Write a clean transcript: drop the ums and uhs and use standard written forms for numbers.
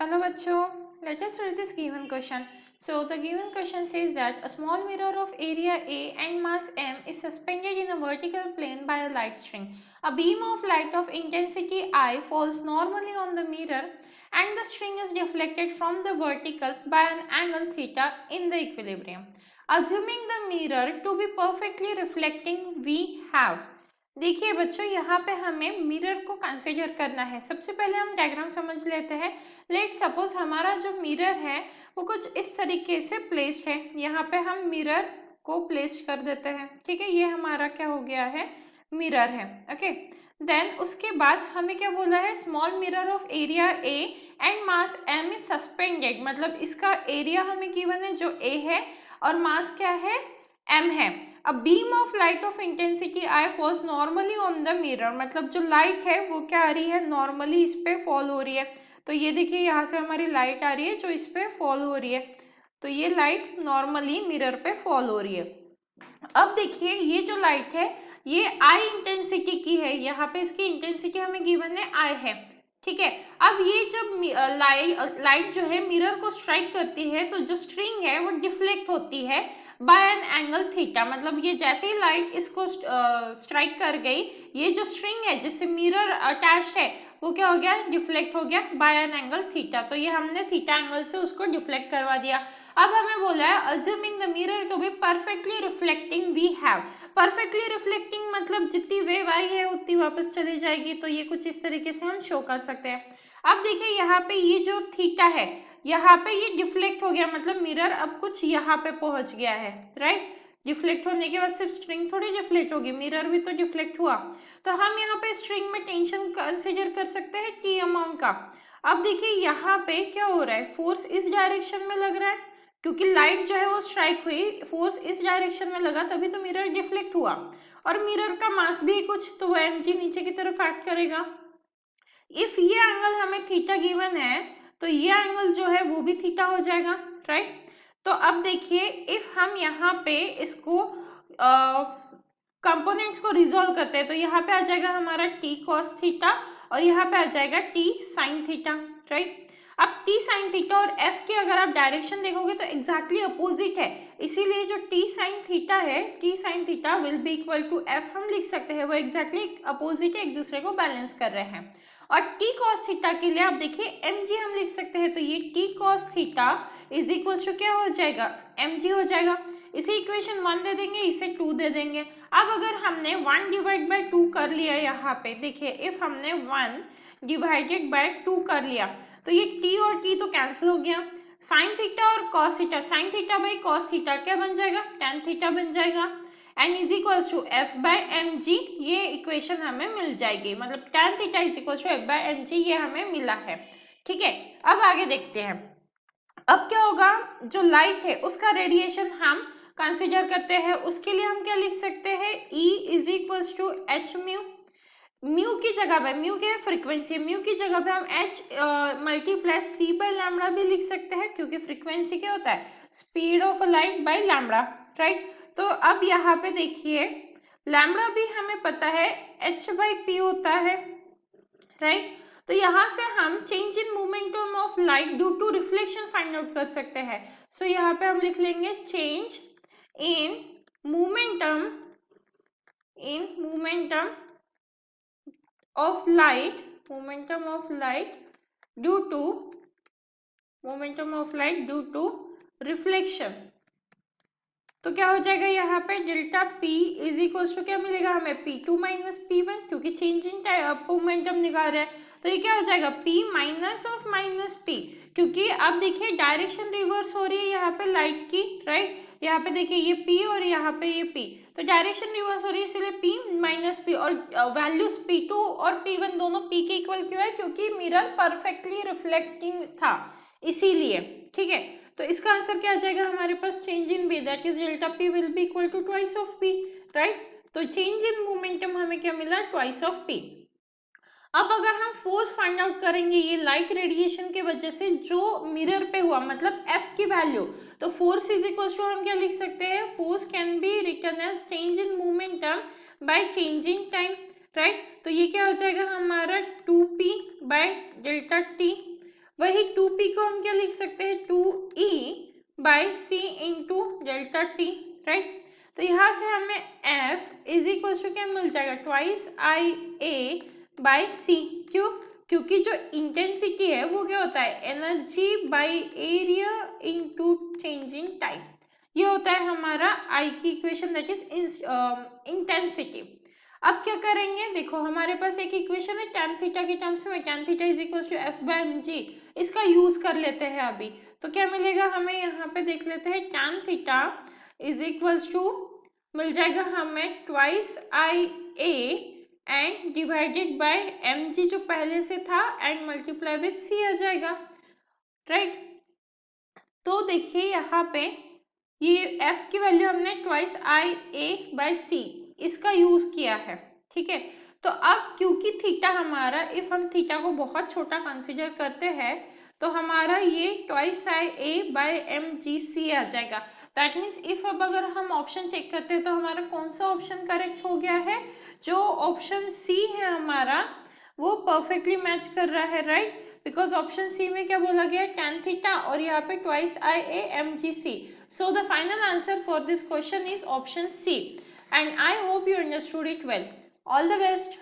Hello bachcho, let us read this given question. So the given question says that a small mirror of area A and mass m is suspended in a vertical plane by a light string. A beam of light of intensity I falls normally on the mirror and the string is deflected from the vertical by an angle theta in the equilibrium. Assuming the mirror to be perfectly reflecting, we have. देखिए बच्चों, यहाँ पे हमें mirror को consider करना है। सबसे पहले हम डायग्राम समझ लेते हैं। लेट सपोज हमारा जो मिरर है वो कुछ इस तरीके से प्लेस्ड है। यहाँ पे हम मिरर को प्लेस कर देते हैं, ठीक है। ये हमारा क्या हो गया है, मिरर है, ओके। देन उसके बाद हमें क्या बोला है, small mirror of area A and mass M is suspended, मतलब इसका एरिया हमें गिवन है जो ए है और मास क्या है, m है। A beam of light of intensity I falls normally on the mirror, मतलब जो लाइट है वो क्या आ रही है, नॉर्मली इस पे फॉल हो रही है। तो ये देखिए यहाँ से हमारी लाइट आ रही है जो इस पे फॉल हो रही है, तो ये लाइट नॉर्मली मिरर पे फॉल हो रही है। अब देखिए ये जो लाइट है ये I इंटेंसिटी की है, यहाँ पे इसकी इंटेंसिटी हमें गिवन है I है, ठीक है। अब ये जब लाइट जो है मिरर को स्ट्राइक करती है तो जो स्ट्रिंग है वो डिफ्लेक्ट होती है बाय एन एंगल थीटा, मतलब ये जैसे ही लाइट इसको स्ट्राइक कर गई, ये जो स्ट्रिंग है जिससे मिरर अटैच्ड है वो क्या हो गया, डिफ्लेक्ट हो गया बाय एन एंगल थीटा। तो ये हमने थीटा एंगल से उसको डिफ्लेक्ट करवा दिया। अब हमें बोला है assuming the mirror to be perfectly reflecting, we have. Perfectly reflecting मतलब जितनी वेव आई है उतनी वापस चली जाएगी, तो ये कुछ इस तरीके से हम शो कर सकते हैं। अब देखिए यहाँ पे ये जो थीटा है यहाँ पे ये डिफ्लेक्ट हो गया, मतलब मिरर अब कुछ यहाँ पे पहुंच गया है, राइट। डिफ्लेक्ट होने के बाद सिर्फ स्ट्रिंग थोड़ी डिफ्लेक्ट होगी, मिरर भी तो डिफ्लेक्ट हुआ। तो हम यहाँ पे स्ट्रिंग में टेंशन कंसिडर कर सकते हैं टी अमाउंट का। अब देखिए यहाँ पे क्या हो रहा है, फोर्स इस डायरेक्शन में लग रहा है क्योंकि लाइट जो है वो स्ट्राइक हुई, फोर्स इस डायरेक्शन में लगा तभी तो मिरर डिफ्लेक्ट हुआ। और मिरर का मास भी कुछ, तो वो mg नीचे की तरफ एक्ट करेगा। इफ ये एंगल हमें थीटा गिवन है तो ये एंगल जो है वो भी थीटा हो जाएगा, राइट। तो अब देखिए इफ हम यहाँ पे इसको कंपोनेंट्स को रिजोल्व करते हैं तो यहाँ पे आ जाएगा हमारा t cos थीटा और यहाँ पे आ जाएगा t sin थीटा, राइट। अब t sin थीटा और f की अगर आप डायरेक्शन देखोगे तो एग्जैक्टली अपोजिट है, इसीलिए जो t sin थीटा है, t sin theta will be equal to f हम लिख सकते हैं, वो एग्जैक्टली अपोजिट है, एक दूसरे को बैलेंस कर रहे हैं। और t cos थीटा के लिए आप देखिए mg हम लिख सकते हैं, तो ये t cos theta is equal to क्या हो जाएगा, mg हो जाएगा। इसे इक्वेशन 1 दे देंगे, इसे 2 दे देंगे। अब अगर हमने 1 डिवाइड बाय 2 कर लिया, यहाँ पे देखिए इफ हमने 1 डिवाइडेड बाय 2 कर लिया तो ये t और t तो कैंसिल हो गया। साइन थीटा और cos theta, sine theta by cos theta क्या बन जाएगा, tan थीटा बन जाएगा। N is equal to F by M G, ये इक्वेशन हमें मिल जाएगी, मतलब tan theta is equal to F by M G, ये हमें मिला है, ठीक है। अब आगे देखते हैं। अब क्या होगा, जो लाइट है उसका रेडिएशन हम कंसिडर करते हैं, उसके लिए हम क्या लिख सकते हैं, E is equal to H mu. Mu की जगह पे, म्यू क्या है, फ्रीक्वेंसी, म्यू की जगह पे हम h multiply C bye lambda भी लिख सकते हैं, क्योंकि फ्रीक्वेंसी क्या होता है, speed of light by lambda, right. तो अब यहाँ पे देखिए लैम्बडा भी हमें पता है h बाई पी होता है, राइट। तो यहाँ से हम change in momentum of light due to reflection find out कर सकते हैं। सो यहाँ पे हम लिख लेंगे change in momentum of light, momentum of light due to reflection। तो क्या हो जाएगा यहाँ पे delta P is equal to क्या मिलेगा हमें, P2 माइनस P1, क्योंकि चेंज इन मोमेंटम निकाल रहे हैं, तो ये क्या हो जाएगा P minus of minus P, क्योंकि अब देखिए डायरेक्शन रिवर्स हो रही है यहाँ पे लाइट की, राइट। यहाँ पे देखिए ये P और यहाँ पे ये P, तो डायरेक्शन रिवर्स हो रही है इसलिए P माइनस P, और वैल्यूज P2 और P1 दोनों P के इक्वल क्यों है, क्योंकि मिरर परफेक्टली रिफ्लेक्टिंग था इसीलिए, ठीक है। तो इसका आंसर क्या आ जाएगा हमारे पास, change in way, that is delta P will be equal to twice of P, right. तो चेंज इन मोमेंटम हमें क्या मिला, ट्वाइस ऑफ P। अब अगर हम फोर्स फाइंड आउट करेंगे ये लाइट रेडिएशन के वजह से जो मिरर पे हुआ, मतलब F की वैल्यू, तो फोर्स इज इक्वल टू हम क्या लिख सकते हैं, force can be written as change in momentum by change in time, right. तो ये क्या हो जाएगा हमारा 2P बाय डेल्टा T। वही 2p को हम क्या लिख सकते हैं, 2e by C into delta T, right. तो यहाँ से हमें f इज इक्वल टू क्या मिल जाएगा, ट्वाइस आई ए बाई सी। क्यों, क्योंकि जो इंटेंसिटी है वो क्या होता है, energy by area into change in time. ये होता है हमारा आई की इक्वेशन, दैट इज इंटेंसिटी। अब क्या करेंगे, देखो हमारे पास एक इक्वेशन है tan थीटा के टर्म्स में, tan theta is equal to F by M G, इसका यूज कर लेते हैं अभी। तो क्या मिलेगा हमें, यहाँ पे देख लेते हैं, tan theta is equal to मिल जाएगा हमें twice I A and divided by M G जो पहले से था एंड मल्टीप्लाई विथ सी आ जाएगा, राइट। तो देखिए यहाँ पे ये f की वैल्यू हमने ट्वाइस आई ए बाई सी इसका यूज किया है, ठीक है। तो अब क्योंकि थीटा हमारा, इफ हम थीटा को बहुत छोटा कंसीडर करते हैं तो हमारा ये twice I A by M G C आ जाएगा। दैट मीन्स इफ अब अगर हम ऑप्शन चेक करते हैं तो हमारा कौन सा ऑप्शन करेक्ट हो गया है, जो ऑप्शन सी है हमारा वो परफेक्टली मैच कर रहा है, राइट। बिकॉज ऑप्शन सी में क्या बोला गया, tan थीटा और यहाँ पे twice I A M G C. So the final answer for this question is option C, and I hope you understood it well. All the best.